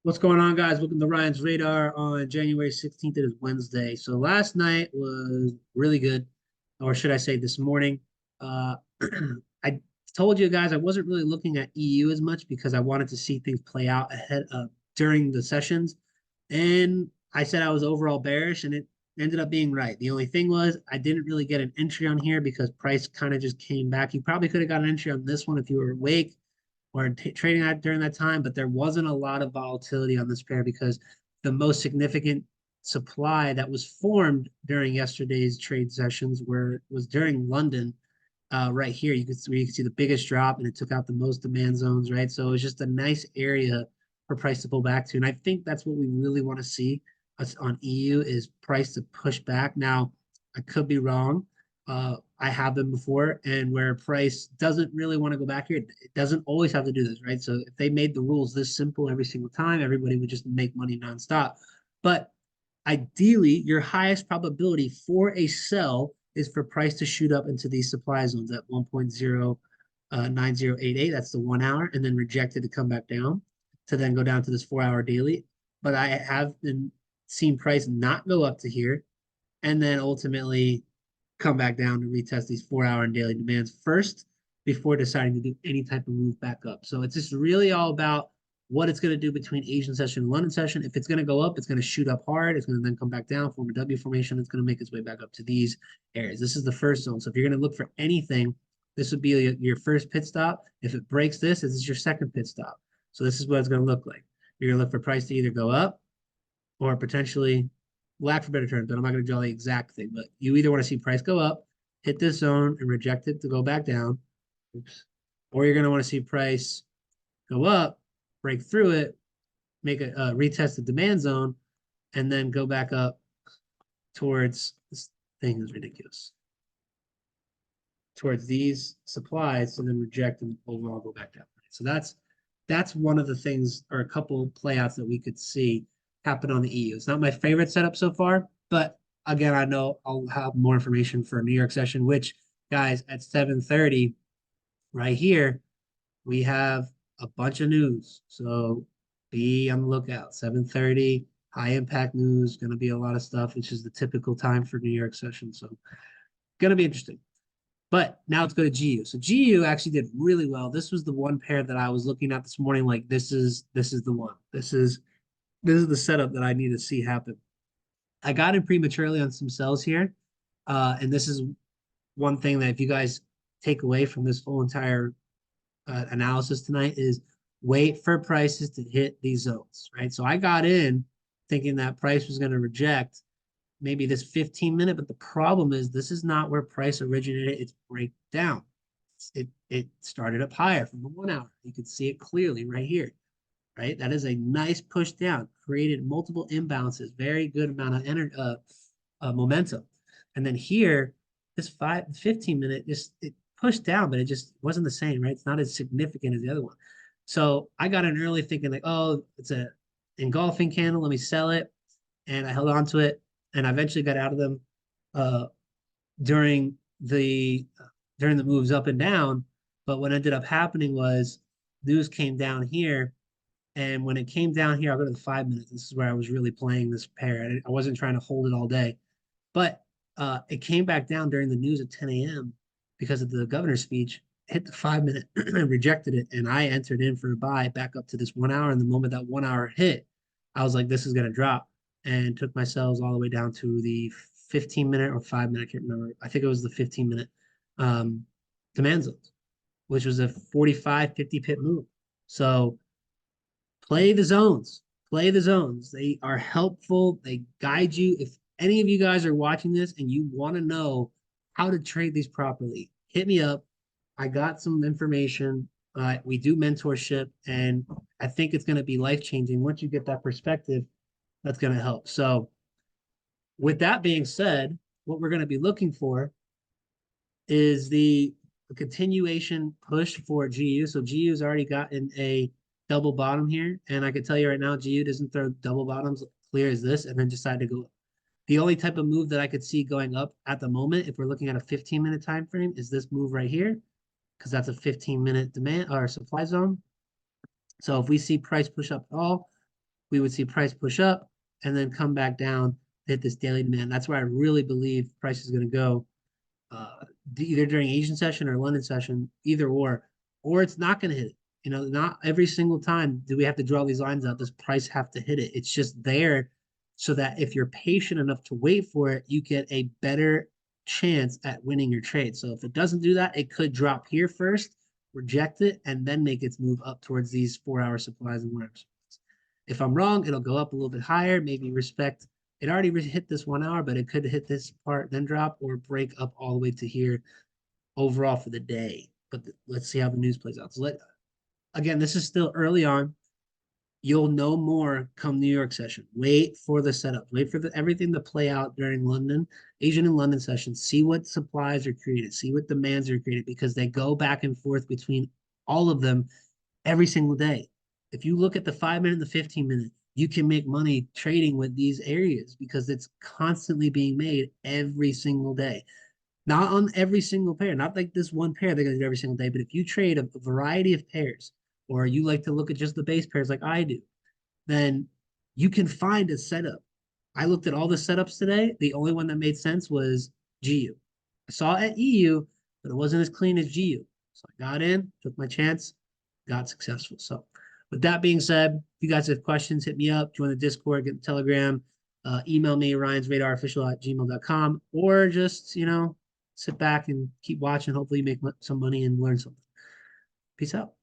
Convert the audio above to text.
What's going on, guys? Welcome to Ryan's Radar on January 16th. It is Wednesday. So last night was really good, or should I say this morning. Uh, I told you guys I wasn't really looking at EU as much because I wanted to see things play out ahead of during the sessions. And I said I was overall bearish, and it ended up being right. The only thing was I didn't really get an entry on here because price kind of just came back. You probably could have got an entry on this one if you were awake or trading that during that time, but there wasn't a lot of volatility on this pair because the most significant supply that was formed during yesterday's trade sessions was during London. Right here, you can see the biggest drop, and it took out the most demand zones, right? So it was just a nice area for price to pull back to, and I think that's what we really want to see us on EU is price to push back. Now, I could be wrong. I have them before, and where price doesn't really want to go back here, it doesn't always have to do this, right? So if they made the rules this simple every single time, everybody would just make money nonstop. But ideally, your highest probability for a sell is for price to shoot up into these supply zones at 1.09088. That's the 1 hour, and then reject it to come back down to then go down to this 4 hour daily. But I have been seen price not go up to here and then ultimately come back down to retest these 4 hour and daily demands first before deciding to do any type of move back up. So it's just really all about what it's going to do between Asian session and London session. If it's going to go up, it's going to shoot up hard. It's going to then come back down, form a W formation. It's going to make its way back up to these areas. This is the first zone. So if you're going to look for anything, this would be your first pit stop. If it breaks this is your second pit stop. So this is what it's going to look like. You're going to look for price to either go up or potentially, lack for better terms, but I'm not going to draw the exact thing, but you either want to see price go up, hit this zone and reject it to go back down, oops, or you're going to want to see price go up, break through it, make a retest the demand zone, and then go back up towards, this thing is ridiculous, towards these supplies, and then reject and overall go back down. So that's one of the things, or a couple playouts that we could see happen on the EU. It's not my favorite setup so far, but again, I know I'll have more information for a New York session, which, guys, at 7:30 right here, we have a bunch of news. So be on the lookout. 7:30, high impact news, going to be a lot of stuff, which is the typical time for New York session. So going to be interesting. But now let's go to GU. So GU actually did really well. This was the one pair that I was looking at this morning. Like this is the one. This is the setup that I need to see happen. I got in prematurely on some sells here. And this is one thing that if you guys take away from this whole entire analysis tonight is wait for prices to hit these zones, right? So I got in thinking that price was going to reject maybe this 15-minute, but the problem is this is not where price originated its breakdown. It started up higher from the 1 hour. You can see it clearly right here, right? That is a nice push down, created multiple imbalances, very good amount of energy, momentum. And then here, this 15-minute, just it pushed down, but it just wasn't the same, right? It's not as significant as the other one. So I got in early thinking like, oh, it's a engulfing candle. Let me sell it. And I held on to it. And I eventually got out of them during the moves up and down. But what ended up happening was news came down here. And when it came down here, I'll go to the 5 minutes. This is where I was really playing this pair. I wasn't trying to hold it all day. But it came back down during the news at 10 a.m. because of the governor's speech, hit the 5 minute and rejected it. And I entered in for a buy back up to this 1 hour. And the moment that 1 hour hit, I was like, this is going to drop, and took my sells all the way down to the 15-minute or 5 minute. I can't remember. I think it was the 15-minute demand zones, which was a 45, 50 pip move. So play the zones. Play the zones. They are helpful. They guide you. If any of you guys are watching this and you want to know how to trade these properly, hit me up. I got some information. We do mentorship, and I think it's going to be life-changing. Once you get that perspective, that's going to help. So with that being said, what we're going to be looking for is the continuation push for GU. So GU's already gotten a double bottom here, and I can tell you right now, GU doesn't throw double bottoms clear as this and then decide to go up. The only type of move that I could see going up at the moment, if we're looking at a 15-minute time frame, is this move right here, because that's a 15-minute demand or supply zone. So if we see price push up at all, we would see price push up and then come back down, hit this daily demand. That's where I really believe price is going to go, either during Asian session or London session, either or it's not going to hit it. You know, not every single time do we have to draw these lines out. Does price have to hit it? It's just there so that if you're patient enough to wait for it, you get a better chance at winning your trade. So if it doesn't do that, it could drop here first, reject it, and then make its move up towards these 4-hour supplies and 1-hour supplies. If I'm wrong, it'll go up a little bit higher, maybe respect. It already hit this 1 hour, but it could hit this part, then drop, or break up all the way to here overall for the day. But let's see how the news plays out. So again, this is still early on. You'll know more come New York session. Wait for the setup. Wait for everything to play out during London, Asian and London sessions. See what supplies are created. See what demands are created, because they go back and forth between all of them every single day. If you look at the 5-minute and the 15-minute, you can make money trading with these areas because it's constantly being made every single day. Not on every single pair, not like this one pair they're going to do every single day, but if you trade a variety of pairs, or you like to look at just the base pairs like I do, then you can find a setup. I looked at all the setups today. The only one that made sense was GU. I saw it at EU, but it wasn't as clean as GU. So I got in, took my chance, got successful. So with that being said, if you guys have questions, hit me up, join the Discord, get the Telegram, email me, ryansradarofficial@gmail.com, or just, sit back and keep watching. Hopefully you make some money and learn something. Peace out.